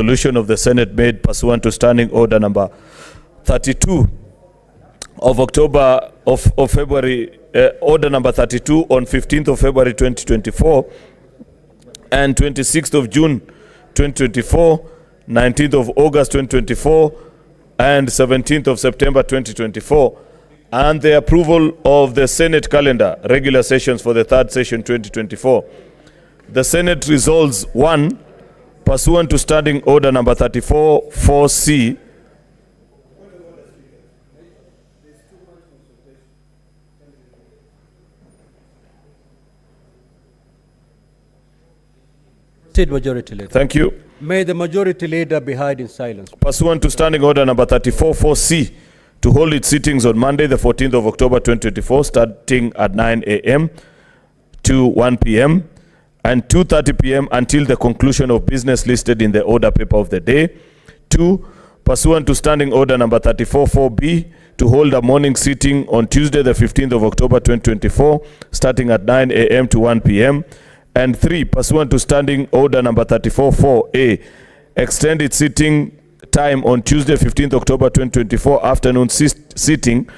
resolution of the Senate made pursuant to Standing Order number 32 of February, Order number 32 on 15th of February 2024 and 26th of June 2024, 19th of August 2024 and 17th of September 2024, and the approval of the Senate calendar, regular sessions for the third session 2024. The Senate resolves: 1. Pursuant to Standing Order number 34-4C, Majority Leader. Thank you. May the Majority Leader be heard in silence. Pursuant to Standing Order number 34-4C, to hold its sittings on Monday, the 14th of October 2024, starting at 9 a.m. to 1 p.m. and 2:30 p.m. until the conclusion of business listed in the order paper of the day. 2. Pursuant to Standing Order number 34-4B, to hold a morning sitting on Tuesday, the 15th of October 2024, starting at 9 a.m. to 1 p.m. And 3. Pursuant to Standing Order number 34-4A, extend its sitting time on Tuesday, 15th October 2024, afternoon sitting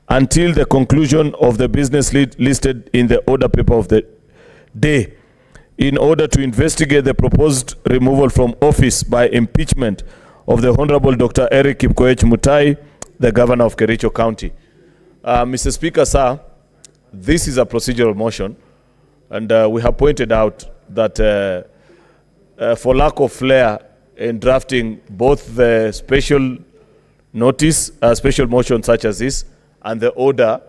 until the conclusion of the business listed in the order paper of the day, in order to investigate the proposed removal from office by impeachment of the Honorable Dr. Kericho Governor Mutai, the Governor of Kericho County. Mr. Speaker, sir, this is a procedural motion, and we have pointed out that for lack of flair in drafting both the special notice, special motion such as this, and the order,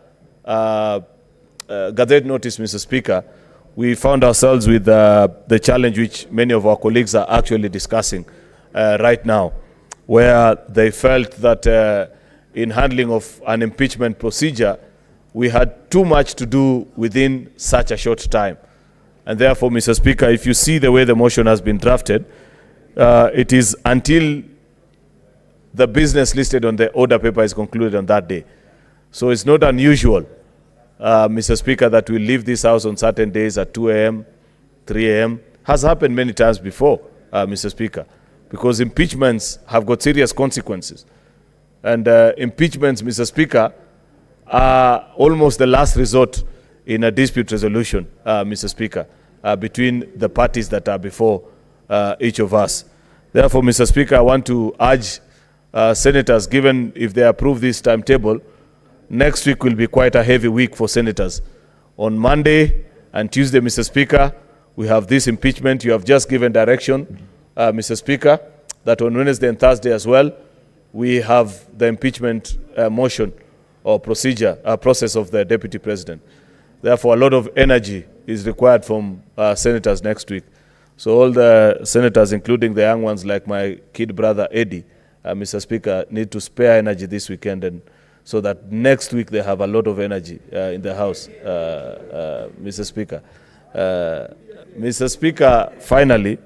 gathered notice, Mr. Speaker, we found ourselves with the challenge which many of our colleagues are actually discussing right now, where they felt that in handling of an impeachment procedure, we had too much to do within such a short time. And therefore, Mr. Speaker, if you see the way the motion has been drafted, it is until the business listed on the order paper is concluded on that day. So it's not unusual, Mr. Speaker, that we leave this house on certain days at 2 a.m., 3 a.m. Has happened many times before, Mr. Speaker, because impeachments have got serious consequences. And impeachments, Mr. Speaker, are almost the last resort in a dispute resolution, Mr. Speaker, between the parties that are before each of us. Therefore, Mr. Speaker, I want to urge senators, given if they approve this timetable, next week will be quite a heavy week for senators. On Monday and Tuesday, Mr. Speaker, we have this impeachment. You have just given direction, Mr. Speaker, that on Wednesday and Thursday as well, we have the impeachment motion or process of the Deputy President. Therefore, a lot of energy is required from senators next week. So all the senators, including the young ones like my kid brother Eddie, Mr. Speaker, need to spare energy this weekend, and so that next week they have a lot of energy in the House, Mr. Speaker. Mr. Speaker, finally,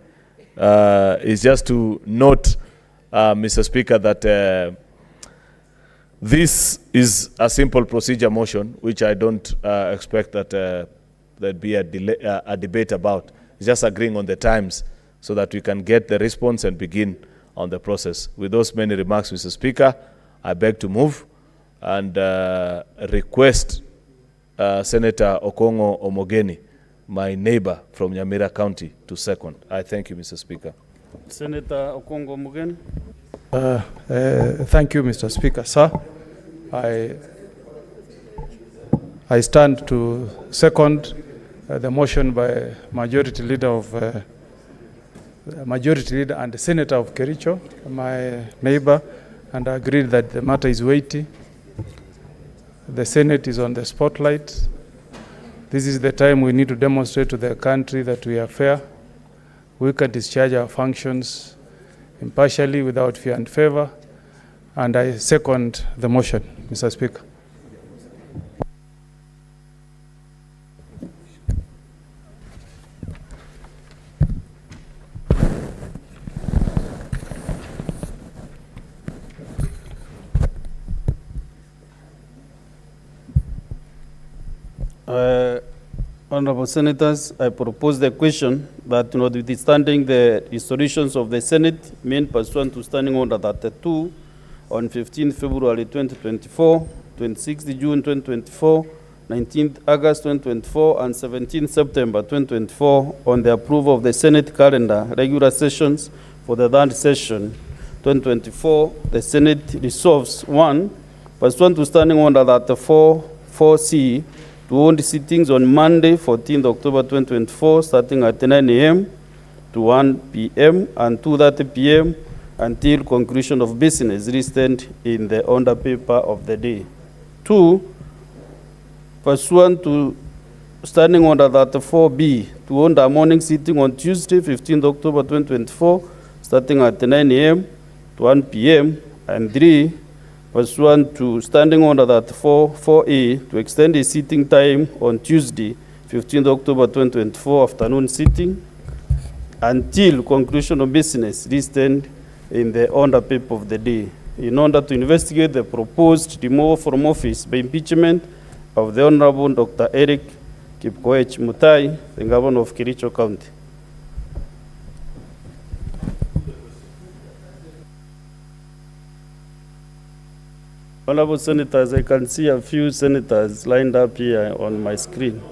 is just to note, Mr. Speaker, that this is a simple procedure motion, which I don't expect that there'd be a debate about. It's just agreeing on the times so that we can get the response and begin on the process. With those many remarks, Mr. Speaker, I beg to move and request Senator Okongo Omogeni, my neighbor from Nyamira County, to second. I thank you, Mr. Speaker. Senator Okongo Omogeni. Thank you, Mr. Speaker. Sir, I stand to second the motion by Majority Leader and the Senator of Kericho, my neighbor, and I agree that the matter is weighty. The Senate is on the spotlight. This is the time we need to demonstrate to the country that we are fair. We can discharge our functions impartially, without fear and favor. And I second the motion, Mr. Speaker. Honorable Senators, I propose the question that notwithstanding the resolutions of the Senate made pursuant to Standing Order 32 on 15 February 2024, 26 June 2024, 19 August 2024, and 17 September 2024 on the approval of the Senate calendar regular sessions for the third session 2024, the Senate resolves 1. Pursuant to Standing Order 34-4C, to hold sittings on Monday, 14th October 2024, starting at 9 a.m. to 1 p.m. and 2:30 p.m. until conclusion of business listed in the order paper of the day. 2. Pursuant to Standing Order 34B, to hold a morning sitting on Tuesday, 15th October 2024, starting at 9 a.m. to 1 p.m. and 3. Pursuant to Standing Order 34-4A, to extend the sitting time on Tuesday, 15th October 2024, afternoon sitting until conclusion of business listed in the order paper of the day, in order to investigate the proposed removal from office by impeachment of the Honorable Dr. Eric Kipkoech Mutai, the Governor of Kericho County. Honorable Senators, I can see a few senators lined up here on my screen.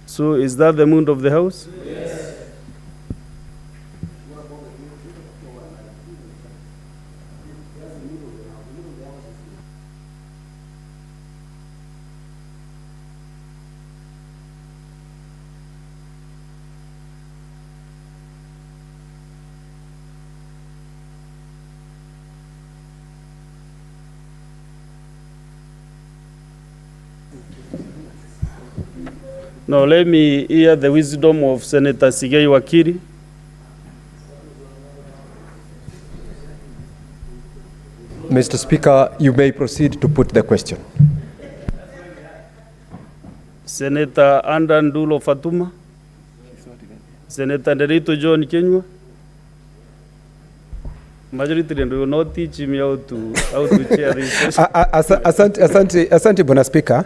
So is that the mood of the House? Yes. Now let me hear the wisdom of Senator Sigei Wakiri. Mr. Speaker, you may proceed to put the question. Senator Andan Dulo Fatuma. Senator Derito John Kenywa. Majority will not teach me how to chair this session. Asante Bwana Spika.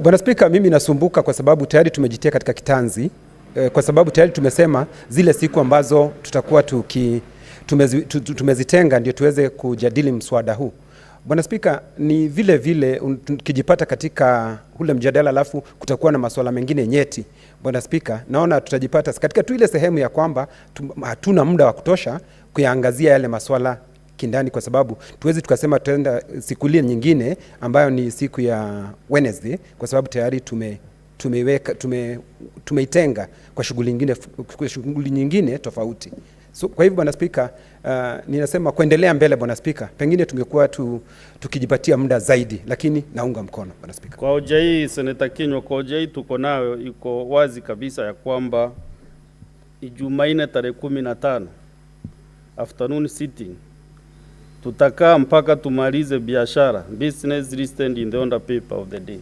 Bwana Spika, mimi nasumbuka kwa sababu tayari tumejitia katika kitanzi, kwa sababu tayari tumesema zile siku ambazo tutakuwa tumezitenga ndio tuweze kujadili mswada huu. Bwana Spika, ni vile vile tukijipata katika ule mjadala alafu kutakuwa na masuala mengine nyeti. Bwana Spika, naona tutajipata katika tu ile sehemu ya kwamba hatuna muda wa kutosha kuyaangazia yale masuala kindani, kwa sababu tuwezi tukasema tutaenda siku ile nyingine ambayo ni siku ya Wednesday, kwa sababu tayari tumeitenga kwa shughuli nyingine tofauti. So kwa hivyo Bwana Spika, ninasema kuendelea mbele Bwana Spika, pengine tungekuwa tukijipatia muda zaidi, lakini naunga mkono Bwana Spika. Kwa hoja hii Senator Kenywa, kwa hoja hii tuko nayo, iko wazi kabisa ya kwamba Jumanne tarehe 15 afternoon sitting tutakaa mpaka tumalize biashara, business listed in the order paper of the day.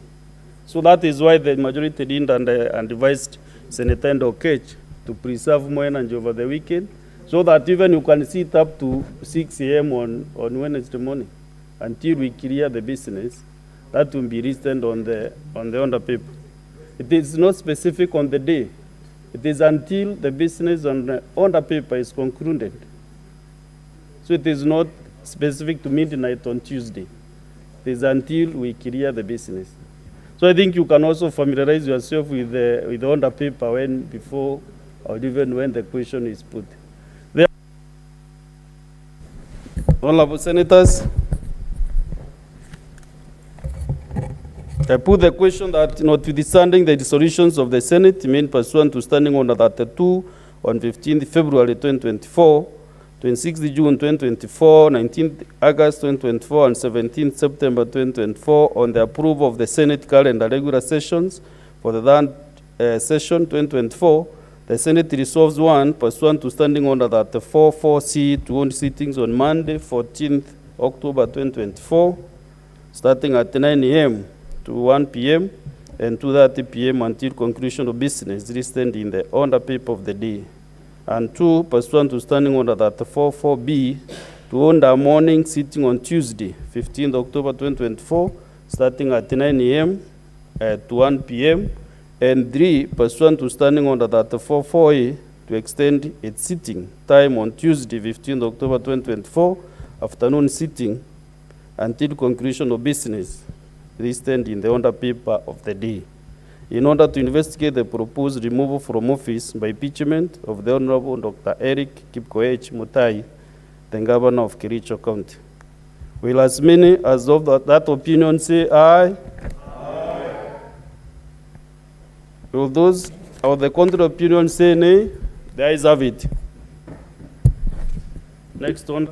So that is why the majority leader and advised Senator Ndokech to preserve more energy over the weekend, so that even you can sit up to 6 a.m. on Wednesday morning until we clear the business that will be listed on the order paper. It is not specific on the day. It is until the business on the order paper is concluded. So it is not specific to midnight on Tuesday. It is until we clear the business. So I think you can also familiarize yourself with the order paper before or even when the question is put. Honorable Senators, I put the question that notwithstanding the resolutions of the Senate made pursuant to Standing Order 32 on 15th February 2024, 26th June 2024, 19th August 2024, and 17th September 2024 on the approval of the Senate calendar regular sessions for the third session 2024, the Senate resolves 1, pursuant to Standing Order 34-4C, to hold sittings on Monday, 14th October 2024, starting at 9 a.m. to 1 p.m. and 2:30 p.m. until conclusion of business listed in the order paper of the day. And 2, pursuant to Standing Order 34-4B, to hold a morning sitting on Tuesday, 15th October 2024, starting at 9 a.m. To 1 p.m. And 3, pursuant to Standing Order 34-4A, to extend its sitting time on Tuesday, 15 October 2024, afternoon sitting until conclusion of business listed in the order paper of the day, in order to investigate the proposed removal from office by impeachment of the Honorable Dr. Eric Kipkoech Mutai, the Governor of Kericho County. Will as many as of that opinion say aye? Aye. Will those of the contrary opinion say nay? The ayes have it. Next one.